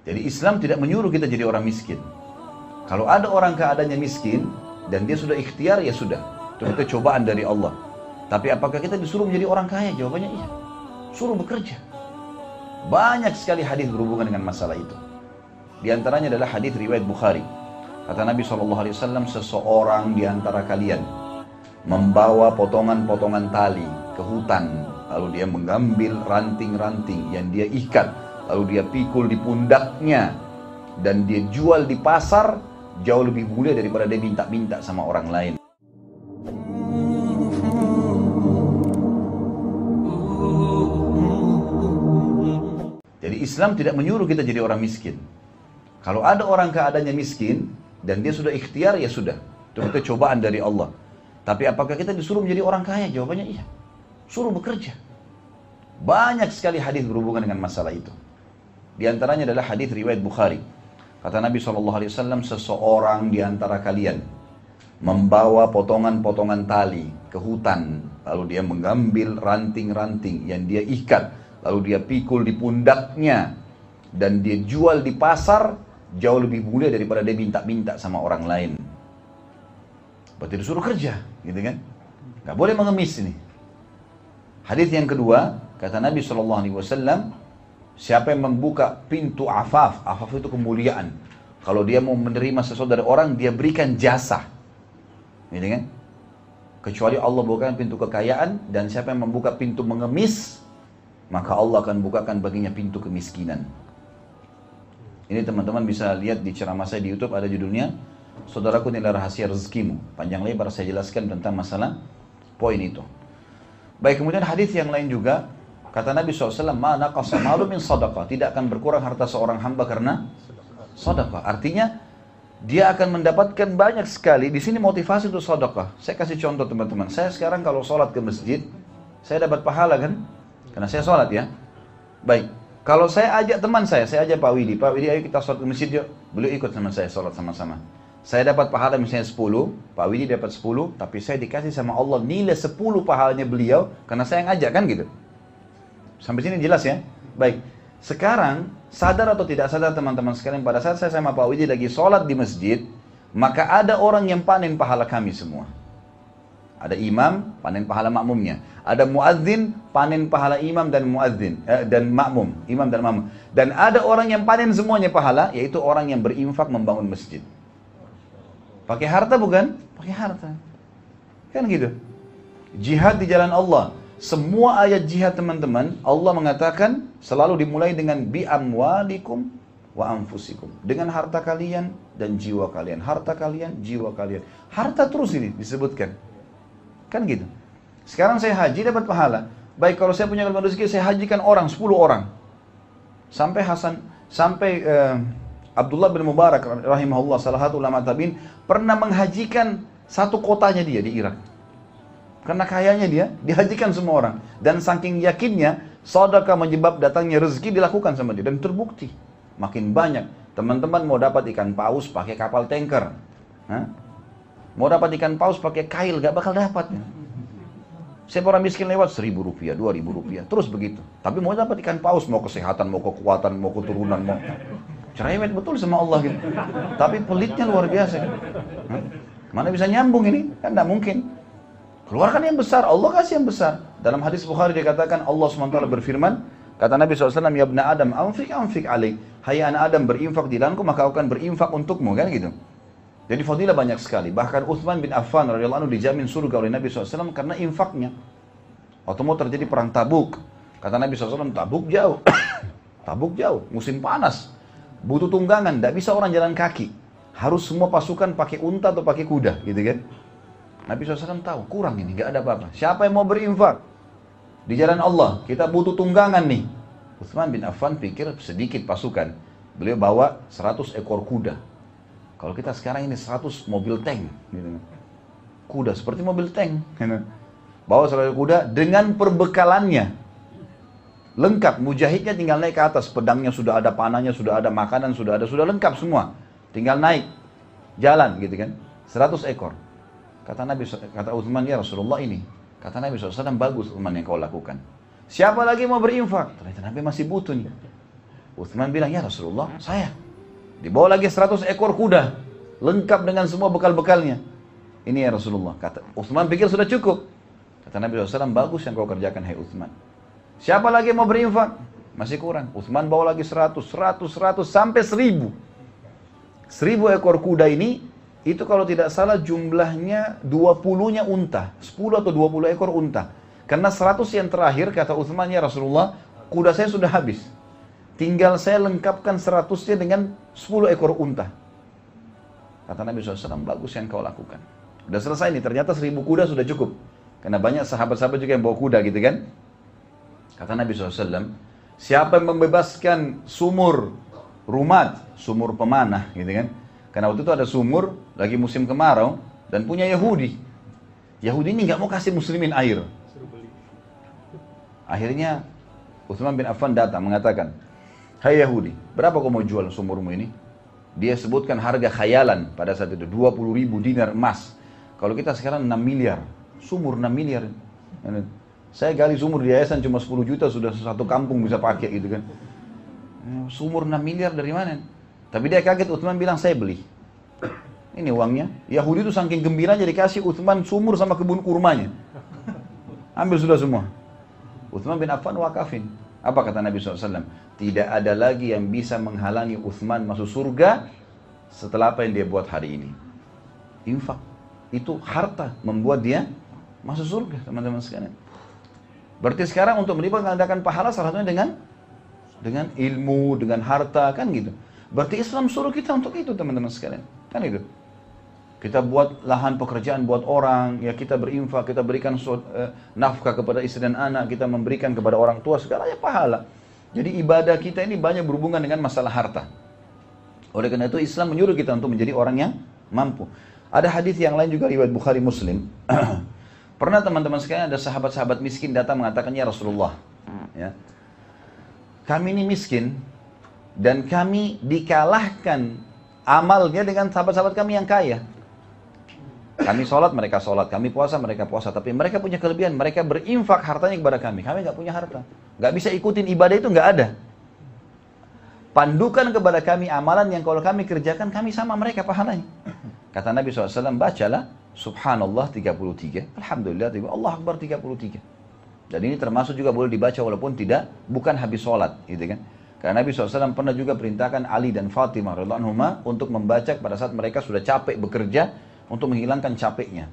Jadi Islam tidak menyuruh kita jadi orang miskin. Kalau ada orang keadaannya miskin dan dia sudah ikhtiar, ya sudah. Itu cobaan dari Allah. Tapi apakah kita disuruh menjadi orang kaya? Jawabannya iya. Suruh bekerja. Banyak sekali hadis berhubungan dengan masalah itu. Di antaranya adalah hadis riwayat Bukhari. Kata Nabi SAW, seseorang di antara kalian membawa potongan-potongan tali ke hutan, lalu dia mengambil ranting-ranting yang dia ikat, lalu dia pikul di pundaknya, dan dia jual di pasar, jauh lebih mulia daripada dia minta-minta sama orang lain. Jadi Islam tidak menyuruh kita jadi orang miskin. Kalau ada orang keadaannya miskin dan dia sudah ikhtiar, ya sudah. Itu cobaan dari Allah. Tapi apakah kita disuruh menjadi orang kaya? Jawabannya iya. Suruh bekerja. Banyak sekali hadis berhubungan dengan masalah itu. Di antaranya adalah hadis riwayat Bukhari. Kata Nabi SAW, seseorang di antara kalian membawa potongan-potongan tali ke hutan, lalu dia mengambil ranting-ranting yang dia ikat, lalu dia pikul di pundaknya, dan dia jual di pasar, jauh lebih mulia daripada dia minta-minta sama orang lain. Berarti disuruh kerja, gitu kan? Gak boleh mengemis ini. Hadis yang kedua, kata Nabi SAW, siapa yang membuka pintu afaf, afaf itu kemuliaan. Kalau dia mau menerima sesuatu dari orang, dia berikan jasa, gitu kan? Kecuali Allah bukakan pintu kekayaan, dan siapa yang membuka pintu mengemis, maka Allah akan bukakan baginya pintu kemiskinan. Ini teman-teman bisa lihat di ceramah saya di YouTube, ada judulnya Saudaraku Nilai Rahasia Rezekimu. Panjang lebar saya jelaskan tentang masalah poin itu. Baik, kemudian hadis yang lain juga, kata Nabi SAW, ma naqasa malu min sadaqah, tidak akan berkurang harta seorang hamba karena sedekah. Artinya dia akan mendapatkan banyak sekali. Di sini motivasi untuk sedekah. Saya kasih contoh teman-teman. Saya sekarang kalau sholat ke masjid, saya dapat pahala kan? Karena saya sholat ya. Baik. Kalau saya ajak teman saya ajak Pak Widi, ayo kita sholat ke masjid yuk. Beliau ikut sama saya sholat sama-sama. Saya dapat pahala misalnya 10, Pak Widi dapat 10, tapi saya dikasih sama Allah nilai 10 pahalanya beliau, karena saya yang ajak kan gitu. Sampai sini jelas ya? Baik. Sekarang, sadar atau tidak sadar teman-teman sekalian, pada saat saya sama Pak Widi lagi sholat di masjid, maka ada orang yang panen pahala kami semua. Ada imam, panen pahala makmumnya. Ada muadzin, panen pahala imam dan muadzin dan makmum, imam dan makmum. Dan ada orang yang panen semuanya pahala, yaitu orang yang berinfak membangun masjid. Pakai harta bukan? Pakai harta. Kan gitu. Jihad di jalan Allah. Semua ayat jihad teman-teman, Allah mengatakan selalu dimulai dengan bi amwalikum wa anfusikum. Dengan harta kalian dan jiwa kalian. Harta kalian, jiwa kalian. Harta terus ini disebutkan. Kan gitu. Sekarang saya haji dapat pahala. Baik, kalau saya punya kelebihan rezeki, saya hajikan orang, 10 orang. Sampai Abdullah bin Mubarak rahimahullah, salah satu ulama tabi'in, pernah menghajikan satu kotanya dia di Irak. Karena kayanya dia, dihajikan semua orang. Dan saking yakinnya, sedekah menyebab datangnya rezeki dilakukan sama dia. Dan terbukti. Makin banyak. Teman-teman mau dapat ikan paus pakai kapal tanker. Mau dapat ikan paus pakai kail, gak bakal dapat. Saya orang miskin lewat 1.000 rupiah, 2.000 rupiah. Terus begitu. Tapi mau dapat ikan paus, mau kesehatan, mau kekuatan, mau keturunan, mau... cerewet betul sama Allah gitu. Tapi pelitnya luar biasa. Mana bisa nyambung ini? Kan gak mungkin. Keluarkan yang besar, Allah kasih yang besar. Dalam hadis Bukhari dikatakan Allah SWT berfirman, kata Nabi SAW, ya ibna Adam, anfik alaik. Hai anak Adam, berinfak di dalamku, maka aku akan berinfak untukmu, kan gitu. Jadi fadilah banyak sekali. Bahkan Uthman bin Affan radhiyallahu anhu dijamin surga oleh Nabi SAW karena infaknya. Waktu mau terjadi perang Tabuk, kata Nabi SAW, Tabuk jauh. Tabuk jauh, musim panas. Butuh tunggangan, tidak bisa orang jalan kaki. Harus semua pasukan pakai unta atau pakai kuda, gitu kan. Nabi SAW tahu, kurang ini, nggak ada apa-apa. Siapa yang mau berinfak di jalan Allah? Kita butuh tunggangan nih. Uthman bin Affan pikir sedikit pasukan. Beliau bawa 100 ekor kuda. Kalau kita sekarang ini 100 mobil tank. Gitu. Kuda seperti mobil tank. Gitu. Bawa 100 kuda dengan perbekalannya. Lengkap, mujahidnya tinggal naik ke atas. Pedangnya sudah ada, panahnya sudah ada, makanan sudah ada. Sudah lengkap semua. Tinggal naik. Jalan gitu kan. 100 ekor. Kata Uthman, ya Rasulullah ini. Kata Nabi SAW, bagus Uthman yang kau lakukan. Siapa lagi mau berinfak? Ternyata Nabi masih butuh nih. Utsman bilang, ya Rasulullah, saya. Dibawa lagi 100 ekor kuda, lengkap dengan semua bekal-bekalnya. Ini ya Rasulullah. Kata Utsman pikir sudah cukup. Kata Nabi SAW, bagus yang kau kerjakan, hai Utsman. Siapa lagi yang mau berinfak? Masih kurang. Utsman bawa lagi 100 sampai 1000. 1000 ekor kuda ini, itu kalau tidak salah jumlahnya 20-nya unta. 10 atau 20 ekor unta. Karena 100 yang terakhir, kata Utsman, ya Rasulullah, kuda saya sudah habis. Tinggal saya lengkapkan 100-nya dengan 10 ekor unta. Kata Nabi SAW, bagus yang kau lakukan. Udah selesai nih, ternyata 1000 kuda sudah cukup. Karena banyak sahabat-sahabat juga yang bawa kuda gitu kan. Kata Nabi SAW, siapa yang membebaskan sumur rumat, sumur pemanah gitu kan. Karena waktu itu ada sumur, lagi musim kemarau, dan punya Yahudi. Yahudi ini nggak mau kasih muslimin air. Akhirnya Utsman bin Affan datang mengatakan, hai Yahudi, berapa kau mau jual sumurmu ini? Dia sebutkan harga khayalan pada saat itu, 20.000 dinar emas. Kalau kita sekarang 6 miliar, sumur 6 miliar. Saya gali sumur di yayasan cuma 10 juta, sudah satu kampung bisa pakai gitu kan. Sumur 6 miliar dari mana? Tapi dia kaget, Utsman bilang, saya beli. Ini uangnya. Yahudi itu saking gembiranya dikasih Utsman sumur sama kebun kurmanya. Ambil sudah semua. Utsman bin Affan wakafin. Apa kata Nabi SAW? Tidak ada lagi yang bisa menghalangi Utsman masuk surga setelah apa yang dia buat hari ini. Infak. Itu harta membuat dia masuk surga, teman-teman sekalian. Berarti sekarang untuk mengadakan pahala salah satunya dengan ilmu, dengan harta, kan gitu. Berarti Islam suruh kita untuk itu, teman-teman sekalian. Kan itu. Kita buat lahan pekerjaan buat orang, ya kita berinfak, kita berikan nafkah kepada istri dan anak, kita memberikan kepada orang tua, segalanya pahala. Jadi ibadah kita ini banyak berhubungan dengan masalah harta. Oleh karena itu Islam menyuruh kita untuk menjadi orang yang mampu. Ada hadis yang lain juga riwayat Bukhari Muslim. Pernah teman-teman sekalian ada sahabat-sahabat miskin datang mengatakan, ya Rasulullah, ya, kami ini miskin dan kami dikalahkan amalnya dengan sahabat-sahabat kami yang kaya. Kami sholat, mereka sholat. Kami puasa, mereka puasa. Tapi mereka punya kelebihan. Mereka berinfak hartanya kepada kami. Kami nggak punya harta. Nggak bisa ikutin ibadah itu, nggak ada. Pandukan kepada kami amalan yang kalau kami kerjakan, kami sama mereka pahalanya. Kata Nabi SAW, bacalah Subhanallah 33. Alhamdulillah, Allah Akbar 33. Dan ini termasuk juga boleh dibaca walaupun bukan habis sholat. Gitu kan? Karena Nabi SAW pernah juga perintahkan Ali dan Fatimah radhiyallahu anhuma untuk membaca pada saat mereka sudah capek bekerja, untuk menghilangkan capeknya.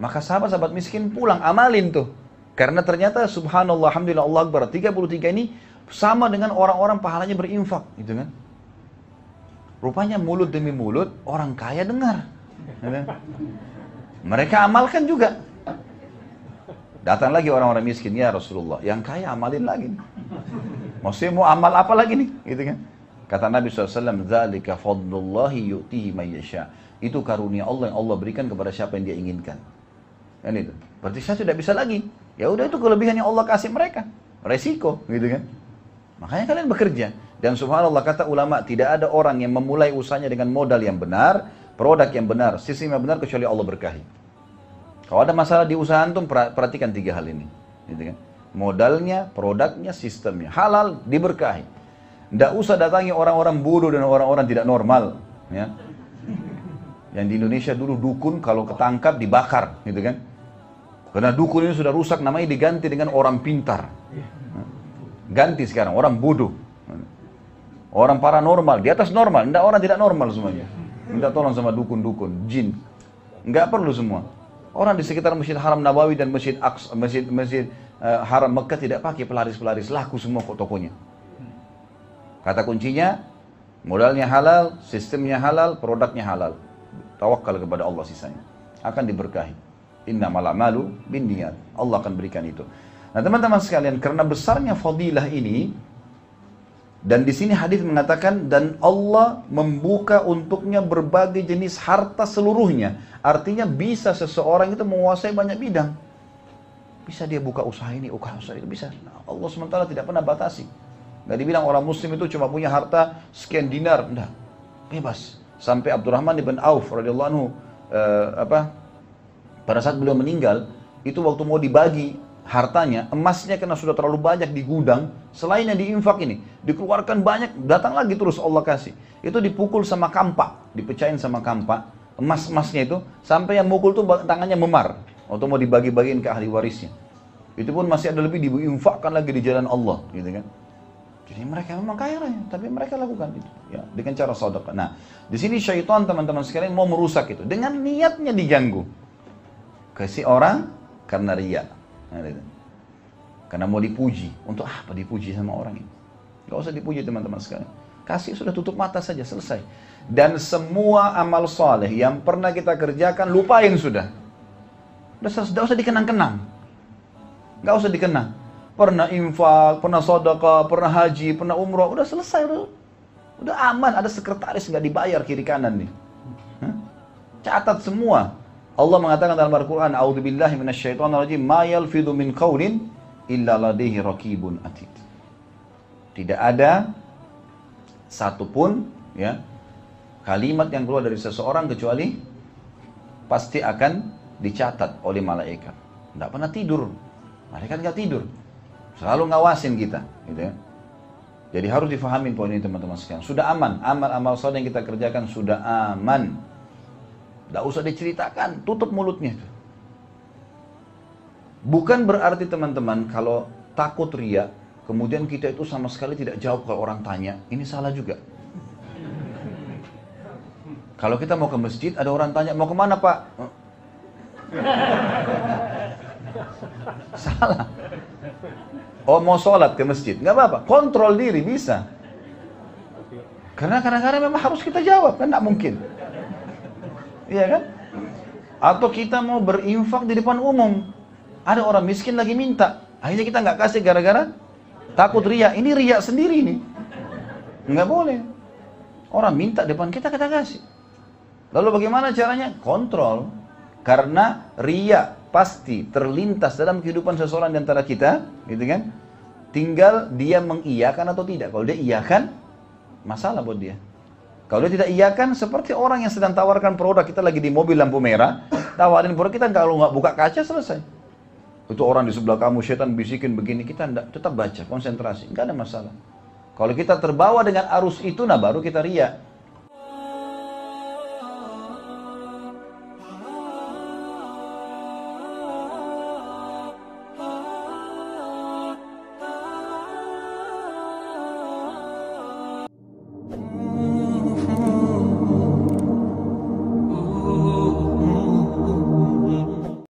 Maka sahabat-sahabat miskin pulang, amalin tuh. Karena ternyata subhanallah, alhamdulillah, Allah Akbar 33 ini sama dengan orang-orang pahalanya berinfak, gitu kan. Rupanya mulut demi mulut, orang kaya dengar. Mereka amalkan juga. Datang lagi orang-orang miskin, ya Rasulullah, yang kaya amalin lagi. Maksudnya mau amal apa lagi nih, gitu kan. Kata Nabi SAW, "Dzalika fadlullahi yu'tihi man yasha." Itu karunia Allah yang Allah berikan kepada siapa yang dia inginkan. Kan itu. Berarti saya tidak bisa lagi. Ya udah, itu kelebihan yang Allah kasih mereka. Resiko, gitu kan. Makanya kalian bekerja. Dan subhanallah, kata ulama, tidak ada orang yang memulai usahanya dengan modal yang benar, produk yang benar, sistem yang benar, kecuali Allah berkahi. Kalau ada masalah di usaha antum, perhatikan 3 hal ini. Gitu kan. Modalnya, produknya, sistemnya. Halal, diberkahi. Tidak usah datangi orang-orang bodoh dan orang-orang tidak normal. Ya. Yang di Indonesia dulu dukun kalau ketangkap dibakar, gitu kan? Karena dukun ini sudah rusak, namanya diganti dengan orang pintar. Ganti sekarang, orang bodoh. Orang paranormal, di atas normal, enggak, orang tidak normal semuanya. Minta tolong sama dukun-dukun, jin. Enggak perlu semua. Orang di sekitar Masjid Haram Nabawi dan Masjid Haram Mekah tidak pakai pelaris-pelaris, laku semua kok tokonya. Kata kuncinya, modalnya halal, sistemnya halal, produknya halal. Tawakal kepada Allah sisanya. Akan diberkahi. Innamal a'malu binniyat. Allah akan berikan itu. Nah teman-teman sekalian, karena besarnya fadilah ini, dan di sini hadis mengatakan, dan Allah membuka untuknya berbagai jenis harta seluruhnya. Artinya bisa seseorang itu menguasai banyak bidang. Bisa dia buka usaha ini, usaha itu, bisa. Nah, Allah SWT tidak pernah batasi. Nggak dibilang orang muslim itu cuma punya harta sekian dinar, enggak. Bebas. Sampai Abdurrahman ibn Auf radhiyallahu anhu pada saat beliau meninggal, itu waktu mau dibagi hartanya, emasnya karena sudah terlalu banyak di gudang, selain yang diinfak ini, dikeluarkan banyak, datang lagi terus Allah kasih. Itu dipukul sama kampak, dipecahin sama kampak, emas-emasnya itu, sampai yang mukul tuh tangannya memar, atau mau dibagi-bagiin ke ahli warisnya. Itu pun masih ada lebih, diinfakkan lagi di jalan Allah, gitu kan. Jadi mereka memang kaya raya, tapi mereka lakukan itu, ya, dengan cara sedekah. Nah, di sini syaitan teman-teman sekalian mau merusak itu, dengan niatnya diganggu. Kasih orang karena riya. Nah, gitu. Karena mau dipuji. Untuk apa dipuji sama orang ini? Gak usah dipuji teman-teman sekalian. Kasih, sudah tutup mata saja, selesai. Dan semua amal soleh yang pernah kita kerjakan, lupain sudah. Udah usah dikenang-kenang. Gak usah dikenang. Pernah infak, pernah sedekah, pernah haji, pernah umroh, udah selesai. Udah aman, ada sekretaris nggak dibayar kiri kanan nih. Catat semua. Allah mengatakan dalam Al-Quran, A'udzubillahi minasyaitonirrajim, ma yalfidhu min qawlin illa ladaihi raqibun atid. Tidak ada satupun ya kalimat yang keluar dari seseorang kecuali pasti akan dicatat oleh malaikat. Tidak pernah tidur. Malaikat nggak tidur. Selalu ngawasin kita, gitu ya. Jadi harus difahamin poin ini teman-teman sekalian. Sudah aman, amal-amal saleh yang kita kerjakan sudah aman. Tidak usah diceritakan, tutup mulutnya. Bukan berarti teman-teman kalau takut riya, kemudian kita itu sama sekali tidak jawab kalau orang tanya, ini salah juga. Kalau kita mau ke masjid, ada orang tanya, mau kemana Pak? Salah. Oh mau sholat ke masjid, nggak apa-apa, kontrol diri bisa. Karena kadang-kadang memang harus kita jawab, kan nggak mungkin. Iya kan? Atau kita mau berinfak di depan umum, ada orang miskin lagi minta, akhirnya kita nggak kasih gara-gara takut riya. Ini riya sendiri nih, nggak boleh. Orang minta depan kita kasih. Lalu bagaimana caranya? Kontrol. Karena riya pasti terlintas dalam kehidupan seseorang di antara kita, gitu kan? Tinggal dia mengiyakan atau tidak. Kalau dia iyakan, masalah buat dia. Kalau dia tidak iyakan, seperti orang yang sedang tawarkan produk, kita lagi di mobil lampu merah, tawarin produk kita, kalau nggak buka kaca selesai. Itu orang di sebelah kamu, setan bisikin begini, kita tetap baca, konsentrasi, nggak ada masalah. Kalau kita terbawa dengan arus itu, nah baru kita riya.